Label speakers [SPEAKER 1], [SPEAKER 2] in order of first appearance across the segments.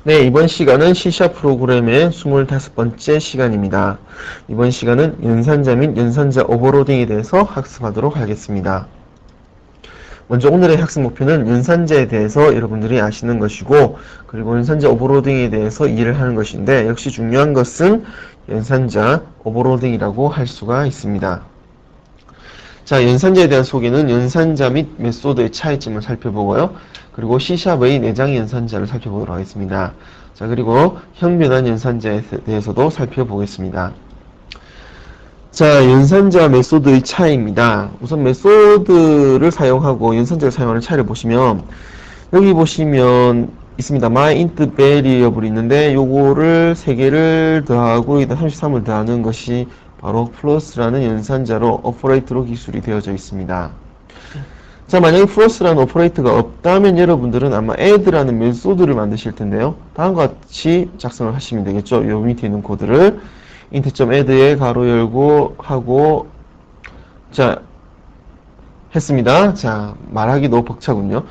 [SPEAKER 1] 네, 이번 시간은 C# 프로그램의 25번째 시간입니다. 이번 시간은 연산자 및 연산자 오버로딩에 대해서 학습하도록 하겠습니다. 먼저 오늘의 학습 목표는 연산자에 대해서 여러분들이 아시는 것이고, 그리고 연산자 오버로딩에 대해서 이해를 하는 것인데, 역시 중요한 것은 연산자 오버로딩이라고 할 수가 있습니다. 자, 연산자에 대한 소개는 연산자 및 메소드의 차이점을 살펴보고요. 그리고 C샵의 내장 연산자를 살펴보도록 하겠습니다. 자, 그리고 형변환 연산자에 대해서도 살펴보겠습니다. 자, 연산자 메소드의 차이입니다. 우선 메소드를 사용하고 연산자를 사용하는 차이를 보시면, 여기 보시면 있습니다. myInt variable이 있는데 요거를 3개를 더하고 여기다 33을 더하는 것이 바로 플러스라는 연산자로 오퍼레이터로 기술이 되어져 있습니다. 자, 만약에 플러스라는 오퍼레이터가 없다면 여러분들은 아마 add라는 메소드를 만드실 텐데요. 다음과 같이 작성을 하시면 되겠죠. 요 밑에 있는 코드를 int.add에 가로 열고 하고, 자, 했습니다. 자, 말하기도 벅차군요.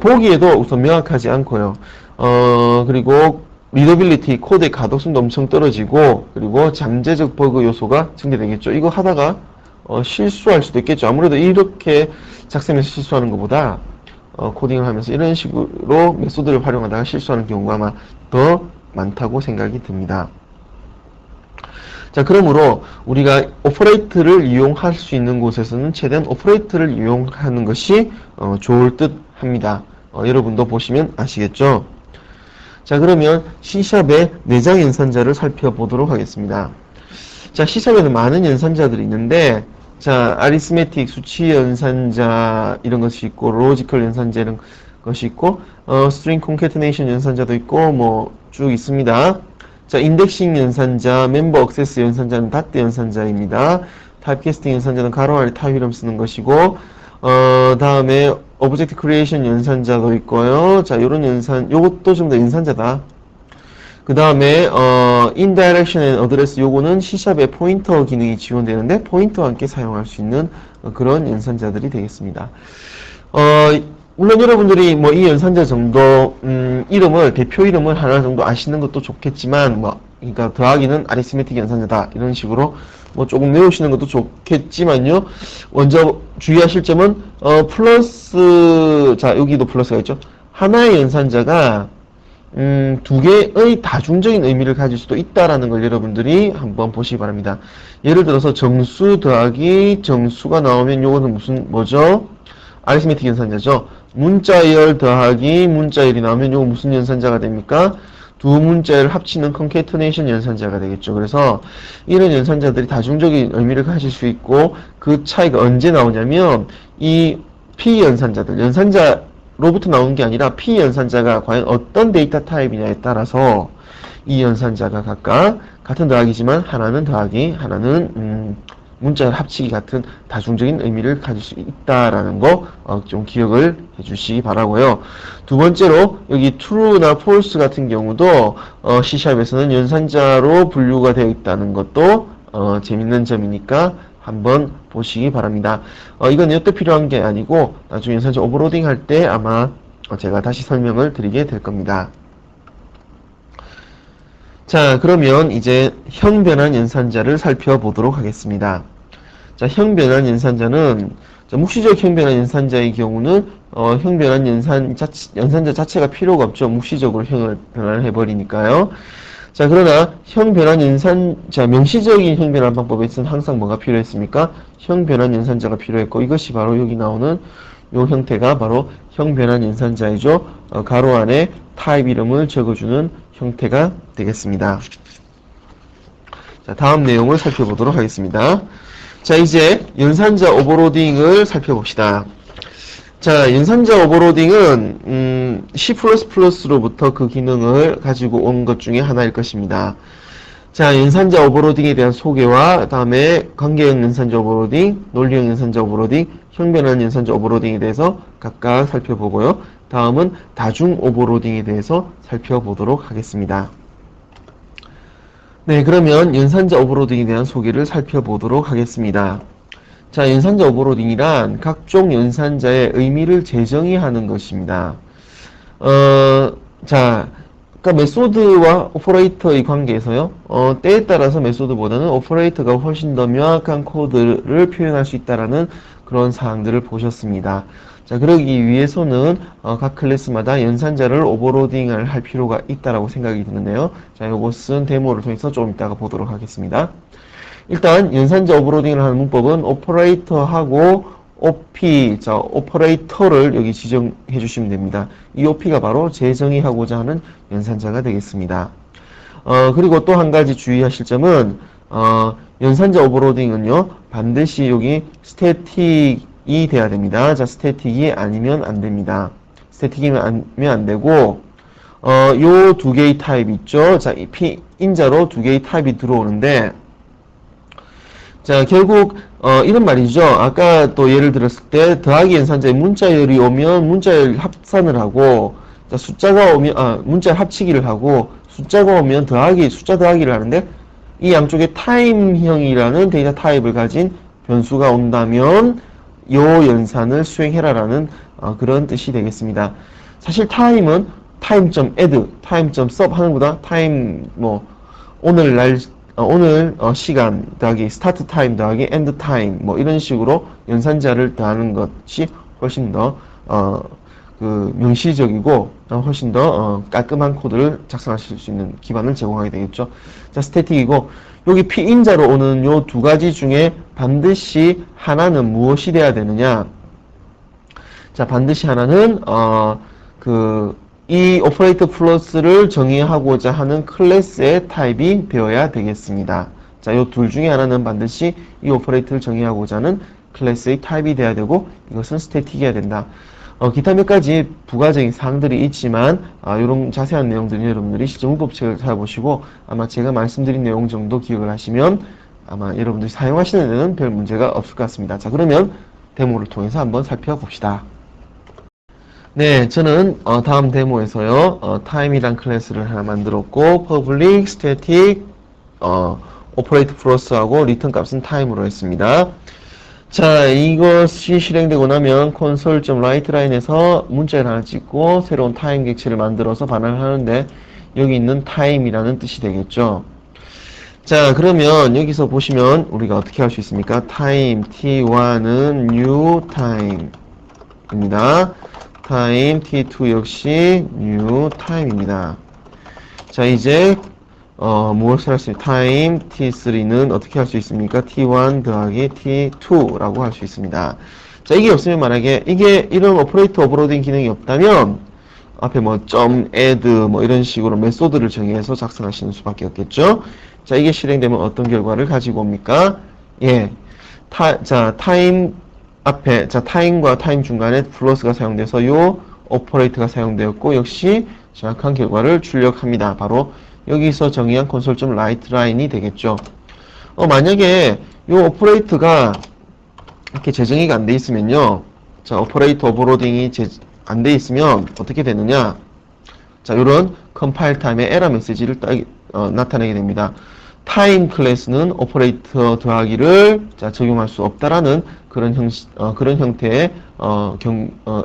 [SPEAKER 1] 보기에도 우선 명확하지 않고요. 그리고 리더빌리티, 코드의 가독성도 엄청 떨어지고, 그리고 잠재적 버그 요소가 증대되겠죠. 이거 하다가 실수할 수도 있겠죠. 아무래도 이렇게 작성해서 실수하는 것보다 코딩을 하면서 이런 식으로 메소드를 활용하다가 실수하는 경우가 아마 더 많다고 생각이 듭니다. 자, 그러므로 우리가 오퍼레이트를 이용할 수 있는 곳에서는 최대한 오퍼레이트를 이용하는 것이 좋을 듯 합니다. 여러분도 보시면 아시겠죠? 자, 그러면 C샵의 내장 연산자를 살펴보도록 하겠습니다. 자, C샵에는 많은 연산자들이 있는데, 자, 아리스메틱 수치 연산자 이런 것이 있고, 로지컬 연산자 이런 것이 있고, 스트링 콘캐트네이션 연산자도 있고, 뭐 쭉 있습니다. 자, 인덱싱 연산자, 멤버 억세스 연산자는 닷트 연산자입니다. 타입캐스팅 연산자는 가로 아래 타입 이름 쓰는 것이고, 다음에 오브젝트 크리에이션 연산자도 있고요. 자, 요런 요것도 좀 더 연산자다. 그 다음에 indirection and address 요거는 C샵의 포인터 기능이 지원되는데 포인터와 함께 사용할 수 있는 그런 연산자들이 되겠습니다. 물론 여러분들이 뭐 이 연산자 정도 이름을 대표 이름을 하나 정도 아시는 것도 좋겠지만 그러니까 더하기는 아리스메틱 연산자다 이런 식으로 뭐 조금 외우시는 것도 좋겠지만요. 먼저 주의하실 점은 플러스, 자 여기도 플러스가 있죠. 하나의 연산자가 2개의 다중적인 의미를 가질 수도 있다라는 걸 여러분들이 한번 보시기 바랍니다. 예를 들어서 정수 더하기 정수가 나오면 요거는 뭐죠? 아리스메틱 연산자죠. 문자열 더하기 문자열이 나오면 요거 무슨 연산자가 됩니까? 두 문자열을 합치는 컨캐터네이션 연산자가 되겠죠. 그래서 이런 연산자들이 다중적인 의미를 가질 수 있고 그 차이가 언제 나오냐면 이 P 연산자들, 연산자로부터 나오는 게 아니라 P 연산자가 과연 어떤 데이터 타입이냐에 따라서 이 연산자가 각각 같은 더하기지만 하나는 더하기, 하나는 문자열 합치기 같은 다중적인 의미를 가질 수 있다라는 거 좀 기억을 해주시기 바라고요. 두 번째로 여기 true나 false 같은 경우도 C샵에서는 연산자로 분류가 되어 있다는 것도 재밌는 점이니까 한번 보시기 바랍니다. 이건 이때 필요한 게 아니고 나중에 연산자 오버로딩 할 때 아마 제가 다시 설명을 드리게 될 겁니다. 자, 그러면 이제 형변환 연산자를 살펴보도록 하겠습니다. 자, 형변환 연산자는 묵시적 형변환 연산자의 경우는 형변환 연산자 자체가 필요가 없죠. 묵시적으로 형을 변환해 버리니까요. 자, 그러나 형변환 연산자, 명시적인 형변환 방법에서는 항상 뭐가 필요했습니까? 형변환 연산자가 필요했고 이것이 바로 여기 나오는 요 형태가 바로 형변환 연산자이죠. 가로 안에 타입 이름을 적어주는 형태가 되겠습니다. 자, 다음 내용을 살펴보도록 하겠습니다. 자, 이제 연산자 오버로딩을 살펴봅시다. 자, 연산자 오버로딩은 C++로부터 그 기능을 가지고 온 것 중에 하나일 것입니다. 자, 연산자 오버로딩에 대한 소개와 다음에 관계형 연산자 오버로딩, 논리형 연산자 오버로딩, 형변환 연산자 오버로딩에 대해서 각각 살펴보고요. 다음은 다중 오버로딩에 대해서 살펴보도록 하겠습니다. 네, 그러면 연산자 오버로딩에 대한 소개를 살펴보도록 하겠습니다. 자, 연산자 오버로딩이란 각종 연산자의 의미를 재정의하는 것입니다. 자, 그러니까 메소드와 오퍼레이터의 관계에서요, 때에 따라서 메소드보다는 오퍼레이터가 훨씬 더 명확한 코드를 표현할 수 있다라는 그런 사항들을 보셨습니다. 자, 그러기 위해서는 각 클래스마다 연산자를 오버로딩을 할 필요가 있다라고 생각이 드는데요. 자, 이것은 데모를 통해서 좀 이따가 보도록 하겠습니다. 일단 연산자 오버로딩을 하는 문법은 오퍼레이터하고 OP, 자, 오퍼레이터를 여기 지정해 주시면 됩니다. 이 OP가 바로 재정의하고자 하는 연산자가 되겠습니다. 그리고 또 한 가지 주의하실 점은, 연산자 오버로딩은요, 반드시 여기 스태틱이 돼야 됩니다. 자, 스태틱이 아니면 안 됩니다. 스태틱이면 안 되고, 요 두 개의 타입이 있죠. 자, 이 P인자로 두 개의 타입이 들어오는데, 자, 결국 이런 말이죠. 아까 또 예를 들었을 때 더하기 연산자에 문자열이 오면 문자열 합산을 하고, 자, 숫자가 오면 문자 합치기를 하고, 숫자가 오면 숫자 더하기를 하는데, 이 양쪽에 타임형이라는 데이터 타입을 가진 변수가 온다면 요 연산을 수행해라라는 그런 뜻이 되겠습니다. 사실 타임은 time.add, time.sub 하는 것보다 타임 오늘 시간 더하기 스타트 타임 더하기 엔드 타임 이런 식으로 연산자를 더하는 것이 훨씬 더 명시적이고 훨씬 더 깔끔한 코드를 작성하실 수 있는 기반을 제공하게 되겠죠. 자, 스태틱이고 여기 P인자로 오는 요 두 가지 중에 반드시 하나는 무엇이 돼야 되느냐? 자, 반드시 하나는 이 오퍼레이터 플러스를 정의하고자 하는 클래스의 타입이 되어야 되겠습니다. 자, 이 둘 중에 하나는 반드시 이 오퍼레이터를 정의하고자 하는 클래스의 타입이 되어야 되고 이것은 스태틱이어야 된다. 기타 몇 가지 부가적인 사항들이 있지만 이런 자세한 내용들은 여러분들이 실제 문법책을 찾아보시고 아마 제가 말씀드린 내용 정도 기억을 하시면 아마 여러분들이 사용하시는 데는 별 문제가 없을 것 같습니다. 자, 그러면 데모를 통해서 한번 살펴봅시다. 네, 저는 다음 데모에서요, time이란 클래스를 하나 만들었고, public, static, operate 플러스하고 return 값은 time으로 했습니다. 자, 이것이 실행되고 나면 console.writeLine에서 문자를 하나 찍고 새로운 time 객체를 만들어서 반응을 하는데 여기 있는 time이라는 뜻이 되겠죠. 자, 그러면 여기서 보시면 우리가 어떻게 할 수 있습니까? time t1은 new time입니다. time t2 역시 new time입니다. 자, 이제 무엇을 할 수 있습니까? time t3는 어떻게 할 수 있습니까? t1 더하기 t2라고 할 수 있습니다. 자, 이게 없으면 만약에 이런 오퍼레이터 오버로딩 기능이 없다면 앞에 .add 이런 식으로 메소드를 정의해서 작성하시는 수밖에 없겠죠. 자, 이게 실행되면 어떤 결과를 가지고 옵니까? 예. 자, time 앞에, 자, time과 time 중간에 플러스가 사용돼서 요 오퍼레이터가 사용되었고, 역시 정확한 결과를 출력합니다. 바로 여기서 정의한 console.writeLine이 되겠죠. 만약에 요 오퍼레이터가 이렇게 재정의가 안 돼 있으면요. 자, 오퍼레이터 오버로딩이 안 돼 있으면 어떻게 되느냐? 자, 요런 컴파일 타임의 에러 메시지를 나타내게 됩니다. 타임 클래스는 오퍼레이터 더하기를 적용할 수 없다라는 그런 형태의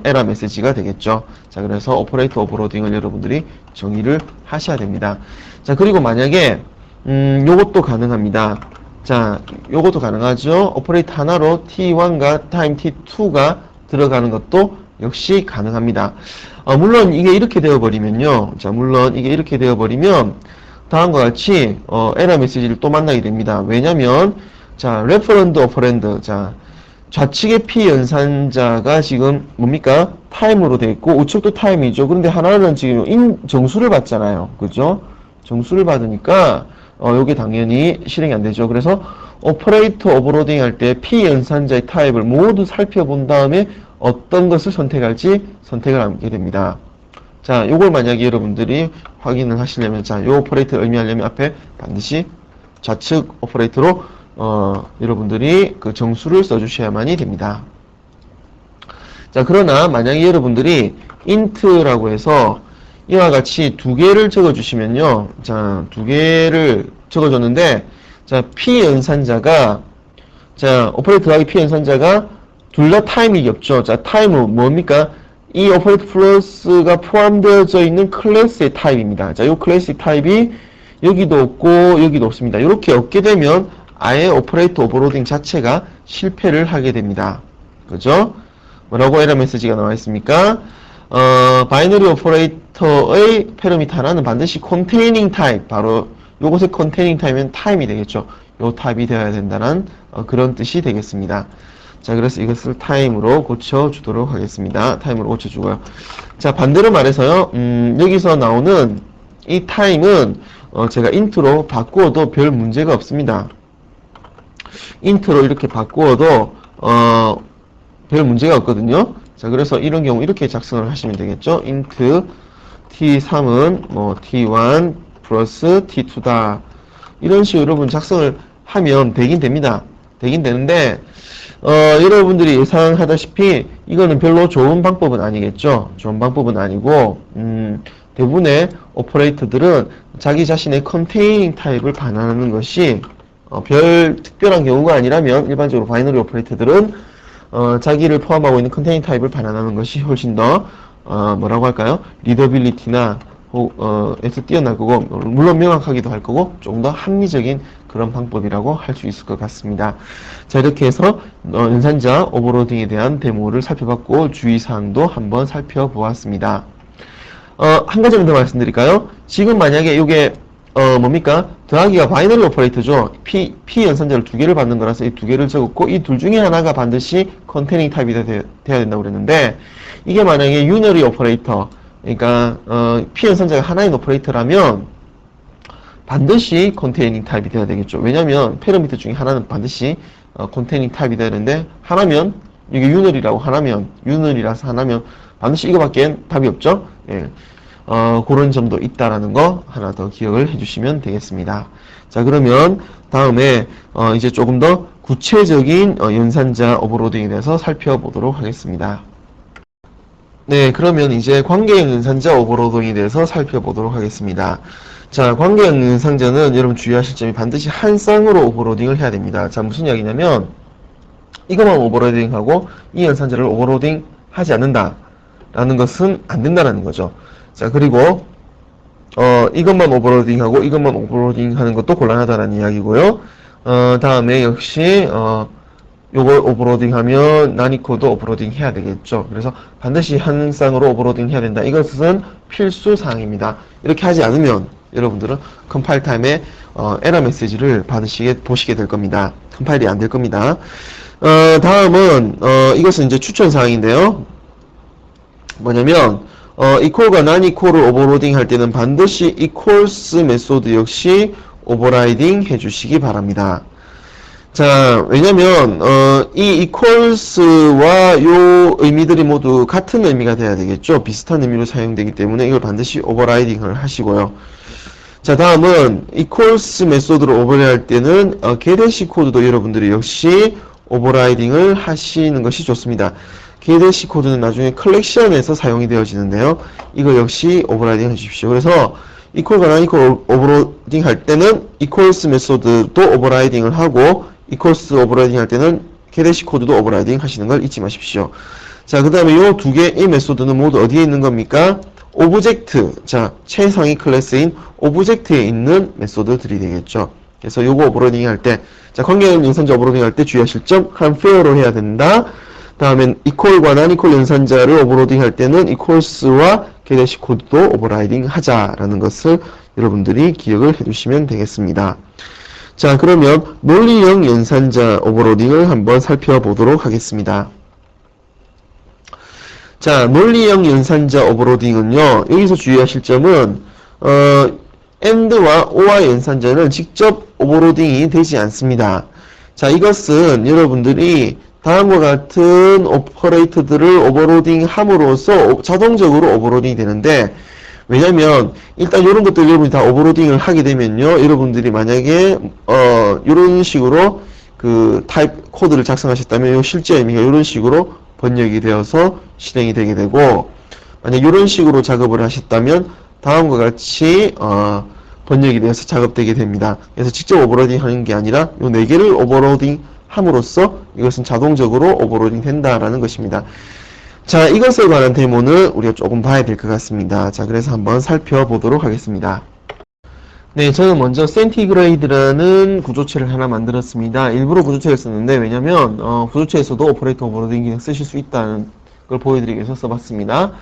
[SPEAKER 1] 에러 메시지가 되겠죠. 자, 그래서 오퍼레이터 오버로딩을 여러분들이 정의를 하셔야 됩니다. 자, 그리고 만약에 요것도 가능합니다. 자, 요것도 가능하죠. 오퍼레이터 하나로 t1과 타임 t2가 들어가는 것도 역시 가능합니다. 물론 이게 이렇게 되어버리면요. 자, 물론 이게 이렇게 되어버리면 다음과 같이 에러 메시지를 또 만나게 됩니다. 왜냐면 자, 레퍼런드 오퍼랜드, 자, 좌측의 P 연산자가 지금 뭡니까? 타임으로 되어 있고 우측도 타임이죠. 그런데 하나는 지금 정수를 받잖아요. 그죠? 정수를 받으니까 요게 당연히 실행이 안 되죠. 그래서 오퍼레이터 오버로딩 할 때 P 연산자의 타입을 모두 살펴본 다음에 어떤 것을 선택할지 선택을 하게 됩니다. 자, 요걸 만약에 여러분들이 확인을 하시려면, 자, 요 오퍼레이터를 의미하려면 앞에 반드시 좌측 오퍼레이터로, 여러분들이 그 정수를 써주셔야만이 됩니다. 자, 그러나 만약에 여러분들이 int라고 해서 이와 같이 두 개를 적어주시면요. 자, 두 개를 적어줬는데, 자, P 연산자가, 자, 오퍼레이터 더하기 P 연산자가 둘 다 타임이 겹죠. 자, 타임은 뭡니까? 이 오퍼레이터 플러스가 포함되어져 있는 클래스의 타입입니다. 자, 이 클래스 타입이 여기도 없고 여기도 없습니다. 이렇게 없게 되면 아예 오퍼레이터 오버로딩 자체가 실패를 하게 됩니다. 그죠? 뭐라고 에러 메시지가 나와 있습니까? 바이너리 오퍼레이터의 패러미터 하나는 반드시 containing 타입, 바로 요것의 containing 타입은 타임이 되겠죠. 요 타입이 되어야 된다는 그런 뜻이 되겠습니다. 자, 그래서 이것을 타임으로 고쳐주도록 하겠습니다. 타임으로 고쳐주고요. 자, 반대로 말해서요, 여기서 나오는 이 타임은 제가 인트로 바꾸어도 별 문제가 없습니다. 인트로 이렇게 바꾸어도 별 문제가 없거든요. 자, 그래서 이런 경우 이렇게 작성을 하시면 되겠죠. int t3은 뭐 t1 플러스 t2다. 이런 식으로 여러분 작성을 하면 되긴 됩니다. 되긴 되는데 여러분들이 예상하다시피 이거는 별로 좋은 방법은 아니겠죠. 좋은 방법은 아니고 대부분의 오퍼레이터들은 자기 자신의 컨테이닝 타입을 반환하는 것이 별 특별한 경우가 아니라면 일반적으로 바이너리 오퍼레이터들은 자기를 포함하고 있는 컨테이닝 타입을 반환하는 것이 훨씬 더 뭐라고 할까요? 리더빌리티나 에서 뛰어날 거고, 물론 명확하기도 할 거고, 조금 더 합리적인 그런 방법이라고 할 수 있을 것 같습니다. 자, 이렇게 해서 연산자 오버로딩에 대한 데모를 살펴봤고, 주의사항도 한번 살펴보았습니다. 한 가지만 더 말씀드릴까요? 지금 만약에 이게 뭡니까? 더하기가 바이너리 오퍼레이터죠. P 연산자를 두 개를 받는 거라서 이 두 개를 적었고, 이 둘 중에 하나가 반드시 컨테이닝 타입이 돼야 된다고 그랬는데, 이게 만약에 유너리 오퍼레이터, 그러니까 P 연산자가 하나인 오퍼레이터라면 반드시 컨테이닝 타입이 돼야 되겠죠. 왜냐하면 패러미터 중에 하나는 반드시 컨테이닝 타입이 돼야 되는데, 하나면 이게 유너리라고 하나면, 유너리라서 하나면 반드시 이거밖에 답이 없죠. 예. 그런 점도 있다라는 거 하나 더 기억을 해주시면 되겠습니다. 자, 그러면 다음에 이제 조금 더 구체적인 연산자 오버로딩에 대해서 살펴보도록 하겠습니다. 네, 그러면 이제 관계형 연산자 오버로딩에 대해서 살펴보도록 하겠습니다. 자, 관계형 연산자는 여러분 주의하실 점이 반드시 한 쌍으로 오버로딩을 해야 됩니다. 자, 무슨 이야기냐면 이것만 오버로딩하고 이 연산자를 오버로딩 하지 않는다 라는 것은 안 된다는 거죠. 자, 그리고 이것만 오버로딩하고 이것만 오버로딩하는 것도 곤란하다는 이야기고요. 다음에 역시 요걸 오버로딩하면 나니코도 오버로딩 해야 되겠죠. 그래서 반드시 한 쌍으로 오버로딩 해야 된다. 이것은 필수 사항입니다. 이렇게 하지 않으면 여러분들은 컴파일 타임에 에러 메시지를 보시게 될 겁니다. 컴파일이 안 될 겁니다. 다음은 이것은 이제 추천 사항인데요. 뭐냐면 equal과 non-equal을 오버로딩 할 때는 반드시 equals 메소드 역시 오버라이딩 해주시기 바랍니다. 자, 왜냐면 이 equals와 요 의미들이 모두 같은 의미가 돼야 되겠죠. 비슷한 의미로 사용되기 때문에 이걸 반드시 오버라이딩을 하시고요. 자, 다음은 equals 메소드를 오버라이딩 할 때는 게대시 코드도 여러분들이 역시 오버라이딩을 하시는 것이 좋습니다. 게대시 코드는 나중에 컬렉션에서 사용이 되어지는데요. 이거 역시 오버라이딩 해주십시오. 그래서 equal과 non-equal 오버로딩 할 때는 equals 메소드도 오버라이딩을 하고 equals 오버라이딩 할 때는 게대시 코드도 오버라이딩 하시는 걸 잊지 마십시오. 자, 그 다음에 요 두 개의 메소드는 모두 어디에 있는 겁니까? 오브젝트, 자, 최상위 클래스인 오브젝트에 있는 메소드들이 되겠죠. 그래서 요거 오버로딩 할 때, 자, 관계형 연산자 오버로딩 할 때 주의하실 점, unfair로 해야 된다. 다음엔 equal과 non-equal 연산자를 오버로딩 할 때는 equals와 게대시 코드도 오버라이딩 하자라는 것을 여러분들이 기억을 해주시면 되겠습니다. 자, 그러면 논리형 연산자 오버로딩을 한번 살펴보도록 하겠습니다. 자, 논리형 연산자 오버로딩은요, 여기서 주의하실 점은 AND와 OR 연산자는 직접 오버로딩이 되지 않습니다. 자, 이것은 여러분들이 다음과 같은 오퍼레이터들을 오버로딩 함으로써 자동적으로 오버로딩이 되는데, 왜냐면 일단 이런 것들 여러분이 다 오버로딩을 하게 되면요, 여러분들이 만약에 이런 식으로 그 타입 코드를 작성하셨다면 이 실제 의미가 이런 식으로 번역이 되어서 실행이 되게 되고, 만약 이런 식으로 작업을 하셨다면 다음과 같이 번역이 되어서 작업되게 됩니다. 그래서 직접 오버로딩 하는 게 아니라 이 네 개를 오버로딩 함으로써 이것은 자동적으로 오버로딩 된다라는 것입니다. 자, 이것에 관한 데모는 우리가 조금 봐야 될 것 같습니다. 자, 그래서 한번 살펴보도록 하겠습니다. 네, 저는 먼저 센티그레이드라는 구조체를 하나 만들었습니다. 일부러 구조체를 썼는데, 왜냐면, 구조체에서도 오퍼레이터 오버로딩 기능 쓰실 수 있다는 걸 보여드리기 위해서 써봤습니다.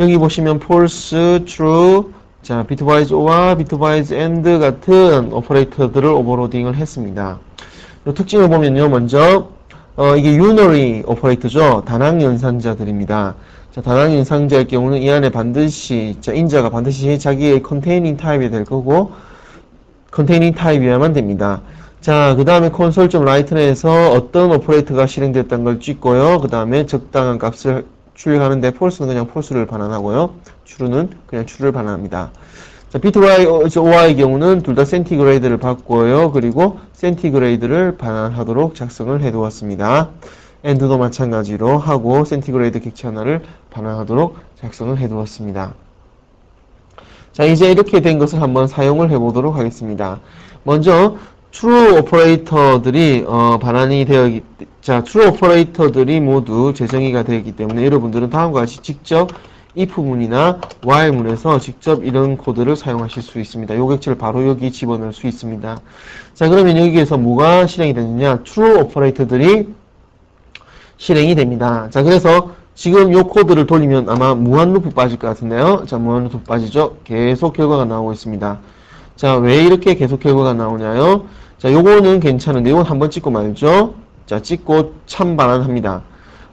[SPEAKER 1] 여기 보시면 false, true, 자, bitwise or와 bitwise and 같은 오퍼레이터들을 오버로딩을 했습니다. 이 특징을 보면요, 먼저, 이게 unary 오퍼레이터죠. 단항 연산자들입니다. 자, 단항 연산자일 경우는 이 안에 반드시, 자, 인자가 반드시 자기의 containing 타입이 될 거고, containing 타입이어야만 됩니다. 자, 그 다음에 console.write에서 어떤 오퍼레이터가 실행됐다는 걸 찍고요. 그 다음에 적당한 값을 출력하는데 false는 그냥 false를 반환하고요. true는 그냥 true를 반환합니다. 자, bitwise or의 경우는 둘 다 센티그레이드를 바꾸어요. 그리고 센티그레이드를 반환하도록 작성을 해두었습니다. and도 마찬가지로 하고 센티그레이드 객체 하나를 반환하도록 작성을 해두었습니다. 자, 이제 이렇게 된 것을 한번 사용을 해보도록 하겠습니다. 먼저 true 오퍼레이터들이 반환이 자, true 오퍼레이터들이 모두 재정의가 되어 있기 때문에 여러분들은 다음과 같이 직접 if문이나 while문에서 직접 이런 코드를 사용하실 수 있습니다. 요 객체를 바로 여기 집어넣을 수 있습니다. 자, 그러면 여기에서 뭐가 실행이 되느냐? true 오퍼레이터들이 실행이 됩니다. 자, 그래서 지금 요 코드를 돌리면 아마 무한루프 빠질 것 같은데요. 자, 무한루프 빠지죠? 계속 결과가 나오고 있습니다. 자, 왜 이렇게 계속 결과가 나오냐요? 자, 요거는 괜찮은데 요건 한번 찍고 말죠. 자, 찍고 참 반환합니다.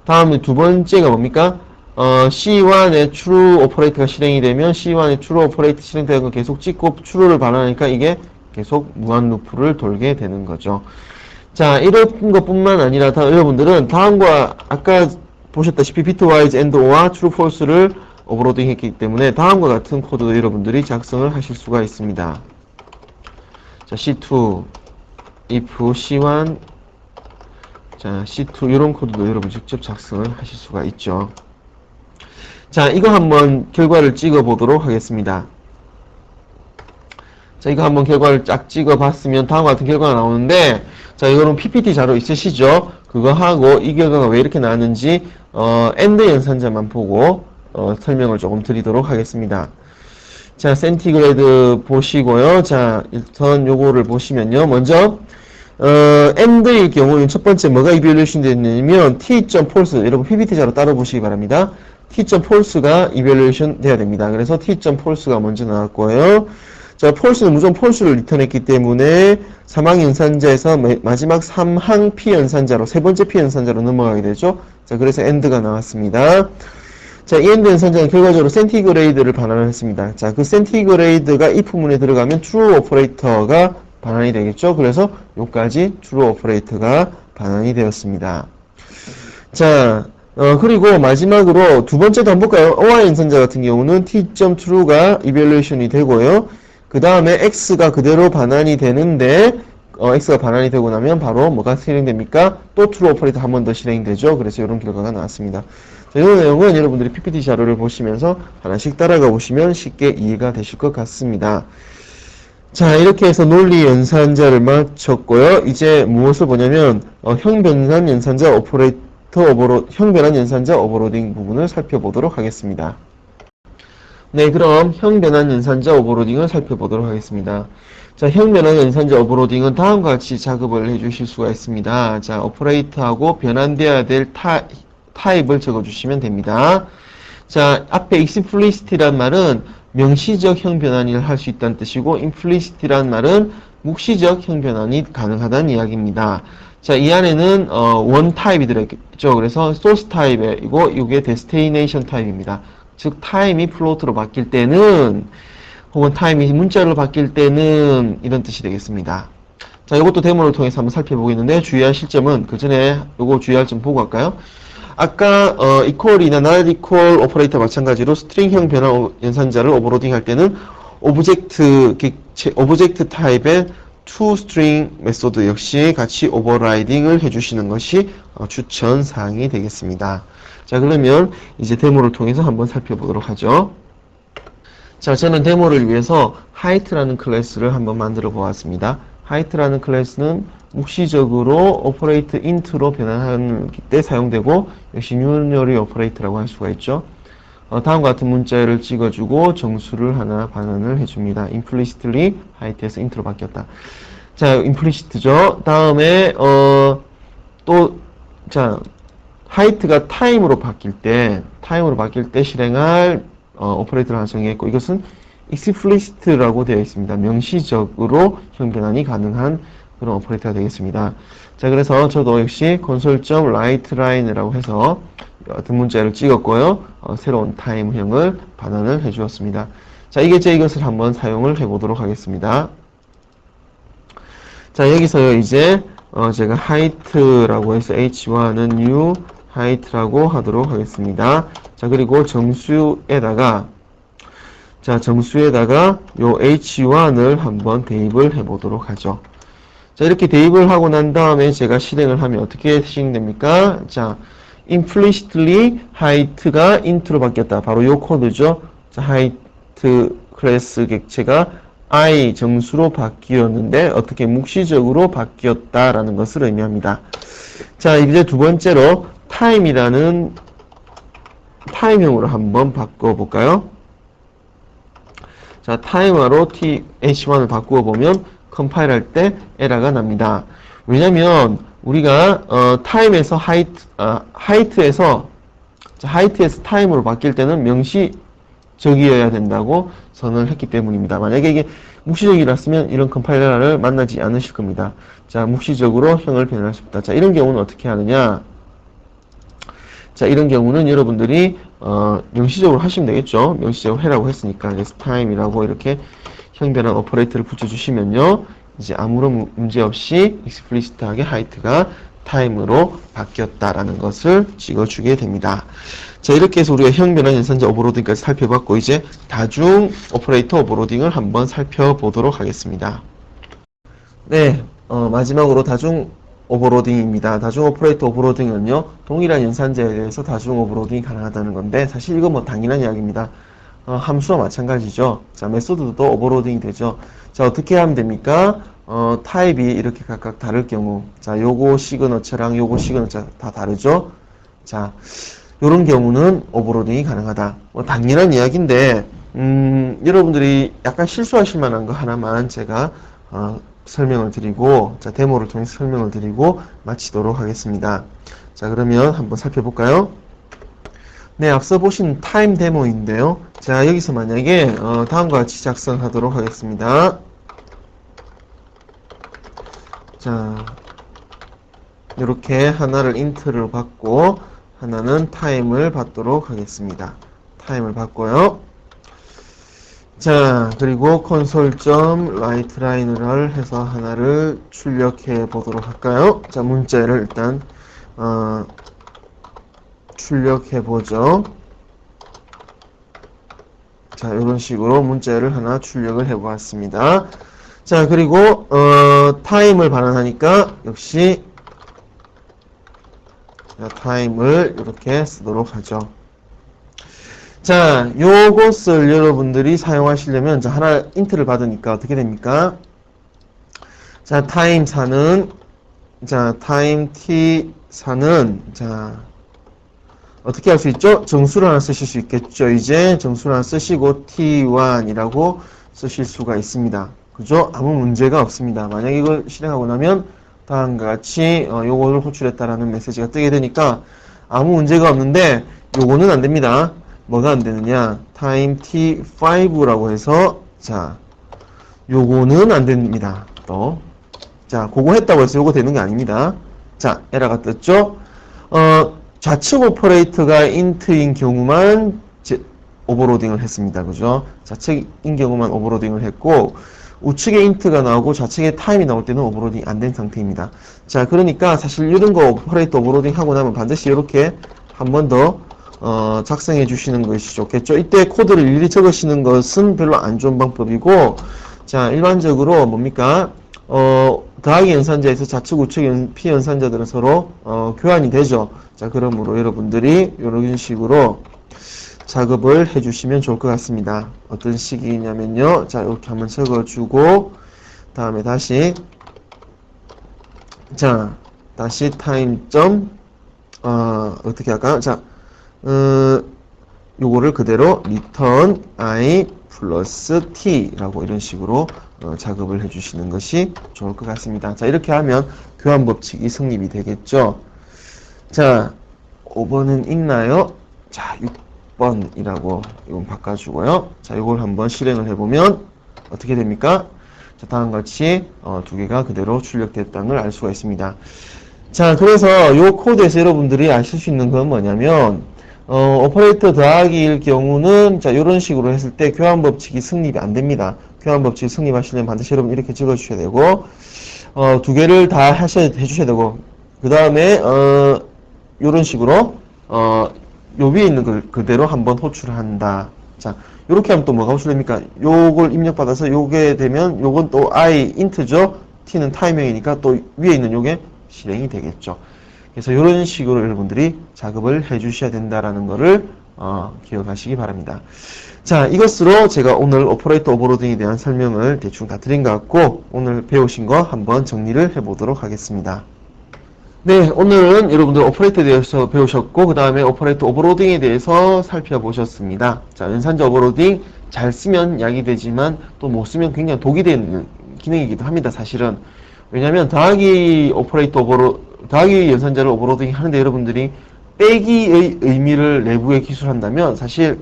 [SPEAKER 1] 다음에 두 번째가 뭡니까? C1의 true 오퍼레이터가 실행이 되면 C1의 true 오퍼레이터 실행되는 거 계속 찍고 true를 반환하니까 이게 계속 무한 루프를 돌게 되는 거죠. 자, 이런 것뿐만 아니라 여러분들은 다음과 아까 보셨다시피 bitwise and or와 true false를 오버로딩 했기 때문에 다음과 같은 코드도 여러분들이 작성을 하실 수가 있습니다. 자, C2 if C1 자, C2 이런 코드도 여러분 직접 작성을 하실 수가 있죠. 자, 이거 한번 결과를 찍어 보도록 하겠습니다. 자, 이거 한번 결과를 쫙 찍어 봤으면 다음과 같은 결과가 나오는데, 자, 이거는 PPT 자료 있으시죠? 그거 하고 이 결과가 왜 이렇게 나왔는지 AND 연산자만 보고 설명을 조금 드리도록 하겠습니다. 자, 센티그레이드 보시고요. 자, 일단 요거를 보시면요. 먼저 AND의 경우는 첫 번째 뭐가 이밸류에이션 됐냐면 t.false 여러분 PPT 자료 따로 보시기 바랍니다. t.false가 이밸류에이션 돼야 됩니다. 그래서 t.false가 먼저 나올 거예요. 자, false는 무조건 false를 리턴했기 때문에 사망 연산자에서 마지막 3항 p 연산자로 세 번째 p 연산자로 넘어가게 되죠. 자, 그래서 AND가 나왔습니다. 자, 이 AND 연산자는 결과적으로 센티그레이드를 반환을 했습니다. 자, 그 센티그레이드가 if문에 들어가면 true 오퍼레이터가 반환이 되겠죠. 그래서 여기까지 true 오퍼레이터가 반환이 되었습니다. 자, 그리고 마지막으로 두 번째도 한번 볼까요? OR 연산자 같은 경우는 t.true가 evaluation이 되고요. 그 다음에 x가 그대로 반환이 되는데 x가 반환이 되고 나면 바로 뭐가 실행됩니까? 또 true 오퍼레이터 한 번 더 실행되죠. 그래서 이런 결과가 나왔습니다. 자, 이 내용은 여러분들이 PPT 자료를 보시면서 하나씩 따라가 보시면 쉽게 이해가 되실 것 같습니다. 자, 이렇게 해서 논리 연산자를 마쳤고요. 이제 무엇을 보냐면 형변환 연산자 형변환 연산자 오버로딩 부분을 살펴보도록 하겠습니다. 네, 그럼 형변환 연산자 오버로딩을 살펴보도록 하겠습니다. 자, 형변환 연산자 오버로딩은 다음과 같이 작업을 해주실 수가 있습니다. 자, 오퍼레이터하고 변환되어야 될 타입을 적어주시면 됩니다. 자, 앞에 explicit란 말은 명시적 형변환을 할 수 있다는 뜻이고 implicit란 말은 묵시적 형변환이 가능하다는 이야기입니다. 자, 이 안에는 원 타입이 들어있죠. 그래서 source 타입이고 이게 destination 타입입니다. 즉 타임이 플로트로 바뀔 때는 혹은 타임이 문자로 바뀔 때는 이런 뜻이 되겠습니다. 자, 이것도 데모를 통해서 한번 살펴보겠는데 주의할 실점은 그 전에 요거 주의할 점 보고 갈까요? 아까 equal이나 not equal 오퍼레이터 마찬가지로 스트링형 변환 연산자를 오버로딩 할 때는 오브젝트 타입의 toString 메소드 역시 같이 오버라이딩을 해주시는 것이 추천 사항이 되겠습니다. 자, 그러면 이제 데모를 통해서 한번 살펴보도록 하죠. 자, 저는 데모를 위해서 height라는 클래스를 한번 만들어 보았습니다. height라는 클래스는 묵시적으로 operate int로 변환할 때 사용되고 역시 unary operate라고 할 수가 있죠. 다음과 같은 문자열을 찍어주고 정수를 하나 반환을 해줍니다. implicitly height에서 int로 바뀌었다. 자, implicit죠. 다음에 자, height가 time으로 바뀔 때 실행할 오퍼레이터를 하나 정의했고 이것은 explicit라고 되어 있습니다. 명시적으로 형 변환이 가능한 그런 오퍼레이터가 되겠습니다. 자, 그래서 저도 역시 console.writeLine이라고 해서 같은 문자를 찍었고요. 새로운 타임형을 반환을 해 주었습니다. 자, 이것을 한번 사용을 해 보도록 하겠습니다. 자, 여기서요, 이제, 제가 height라고 해서 h1은 new height라고 하도록 하겠습니다. 자, 그리고 정수에다가 요 h1을 한번 대입을 해 보도록 하죠. 자, 이렇게 대입을 하고 난 다음에 제가 실행을 하면 어떻게 실행됩니까? 자, implicitly height가 int로 바뀌었다. 바로 요 코드죠. 자, height 클래스 객체가 I 정수로 바뀌었는데 어떻게 묵시적으로 바뀌었다라는 것을 의미합니다. 자, 이제 두 번째로 time이라는 타임형으로 한번 바꿔볼까요? 자, 타임화로 h1을 바꾸어 보면 컴파일 할 때 에러가 납니다. 왜냐면 우리가 타임에서 하이트에서 타임으로 바뀔 때는 명시적이어야 된다고 선언을 했기 때문입니다. 만약에 이게 묵시적이랐으면 이런 컴파일 에러를 만나지 않으실 겁니다. 자, 묵시적으로 형을 변환할 수 있다. 자, 이런 경우는 어떻게 하느냐? 자, 이런 경우는 여러분들이 명시적으로 하시면 되겠죠. 명시적으로 해라고 했으니까 그래서 time이라고 이렇게 형 변환 오퍼레이터를 붙여주시면요, 이제 아무런 문제 없이 explicit하게 height가 time으로 바뀌었다라는 것을 찍어주게 됩니다. 자, 이렇게 해서 우리가 형 변환 연산자 오버로딩까지 살펴봤고 이제 다중 오퍼레이터 오버로딩을 한번 살펴보도록 하겠습니다. 네, 마지막으로 다중 오버로딩입니다. 다중 오퍼레이터 오버로딩은요, 동일한 연산자에 대해서 다중 오버로딩이 가능하다는 건데 사실 이건 뭐 당연한 이야기입니다. 함수와 마찬가지죠. 자, 메소드도 오버로딩이 되죠. 자, 어떻게 하면 됩니까? 타입이 이렇게 각각 다를 경우, 자, 요거 시그너처랑 요거 시그너처 다 다르죠? 자, 요런 경우는 오버로딩이 가능하다. 뭐 당연한 이야기인데, 여러분들이 약간 실수하실 만한 거 하나만 제가, 설명을 드리고, 자, 데모를 통해서 설명을 드리고 마치도록 하겠습니다. 자, 그러면 한번 살펴볼까요? 네, 앞서 보신 타임 데모인데요. 자, 여기서 만약에 다음과 같이 작성하도록 하겠습니다. 자, 이렇게 하나를 int를 받고 하나는 time을 받도록 하겠습니다. time을 받고요. 자, 그리고 console.writeLine을 해서 하나를 출력해 보도록 할까요? 자, 문자를 일단 출력해 보죠. 자, 이런 식으로 문자를 하나 출력을 해 보았습니다. 자, 그리고 time을 반환하니까 역시 time을 이렇게 쓰도록 하죠. 자, 요것을 여러분들이 사용하시려면 자, 하나 int를 받으니까 어떻게 됩니까? 자, time4는 time t4는 어떻게 할 수 있죠? 정수를 하나 쓰실 수 있겠죠. 이제 정수를 하나 쓰시고 t1이라고 쓰실 수가 있습니다. 그죠? 아무 문제가 없습니다. 만약 이걸 실행하고 나면 다음과 같이 요거를 호출했다라는 메시지가 뜨게 되니까 아무 문제가 없는데 요거는 안 됩니다. 뭐가 안 되느냐? time t5라고 해서 자, 요거는 안 됩니다. 또 자, 그거 했다고 해서 요거 되는 게 아닙니다. 자, 에러가 떴죠? 좌측 오퍼레이터가 int인 경우만 오버로딩을 했습니다. 그죠? 좌측인 경우만 오버로딩을 했고 우측에 int가 나오고 좌측에 time이 나올 때는 오버로딩이 안 된 상태입니다. 자, 그러니까 사실 이런 거 오퍼레이터 오버로딩 하고 나면 반드시 이렇게 한 번 더 작성해 주시는 것이 좋겠죠. 이때 코드를 일일이 적으시는 것은 별로 안 좋은 방법이고, 자, 일반적으로 뭡니까? 더하기 연산자에서 좌측 우측 피연산자들은 서로 교환이 되죠. 자, 그러므로 여러분들이 이런 식으로 작업을 해주시면 좋을 것 같습니다. 어떤 식이냐면요. 자, 이렇게 한번 적어주고 다음에 다시 자, 다시 타임 점, 어떻게 할까요? 자, 요거를 그대로 return i 플러스 t라고 이런 식으로 작업을 해주시는 것이 좋을 것 같습니다. 자, 이렇게 하면 교환 법칙이 성립이 되겠죠. 자, 5번은 있나요? 자, 6번이라고 이건 바꿔주고요. 자, 이걸 한번 실행을 해보면 어떻게 됩니까? 자, 다음과 같이 두 개가 그대로 출력됐다는 걸 알 수가 있습니다. 자, 그래서 이 코드에서 여러분들이 아실 수 있는 건 뭐냐면 오퍼레이터 더하기일 경우는 자, 이런 식으로 했을 때 교환 법칙이 성립이 안 됩니다. 교환 법칙이 성립하시려면 반드시 여러분 이렇게 적어 주셔야 되고 두 개를 다 해주셔야 되고 그 다음에 이런 식으로 요 위에 있는 걸 그대로 한번 호출한다. 자, 요렇게 하면 또 뭐가 호출됩니까? 요걸 입력받아서 요게 되면 요건 또 i int죠. t는 타임형이니까 또 위에 있는 요게 실행이 되겠죠. 그래서 이런 식으로 여러분들이 작업을 해 주셔야 된다라는 거를 기억하시기 바랍니다. 자, 이것으로 제가 오늘 오퍼레이터 오버로딩에 대한 설명을 대충 다 드린 것 같고 오늘 배우신 거 한번 정리를 해 보도록 하겠습니다. 네, 오늘은 여러분들 오퍼레이터에 대해서 배우셨고 그 다음에 오퍼레이터 오버로딩에 대해서 살펴보셨습니다. 자, 연산자 오버로딩 잘 쓰면 약이 되지만 또 못 쓰면 굉장히 독이 되는 기능이기도 합니다. 사실은 왜냐하면 더하기 더하기 연산자를 오버로딩 하는데 여러분들이 빼기의 의미를 내부에 기술한다면 사실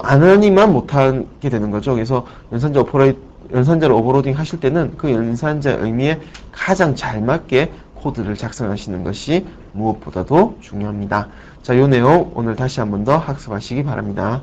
[SPEAKER 1] 안 하니만 못하게 되는 거죠. 그래서 연산자를 오버로딩 하실 때는 그 연산자 의미에 가장 잘 맞게 코드를 작성하시는 것이 무엇보다도 중요합니다. 자, 요 내용 오늘 다시 한번 더 학습하시기 바랍니다.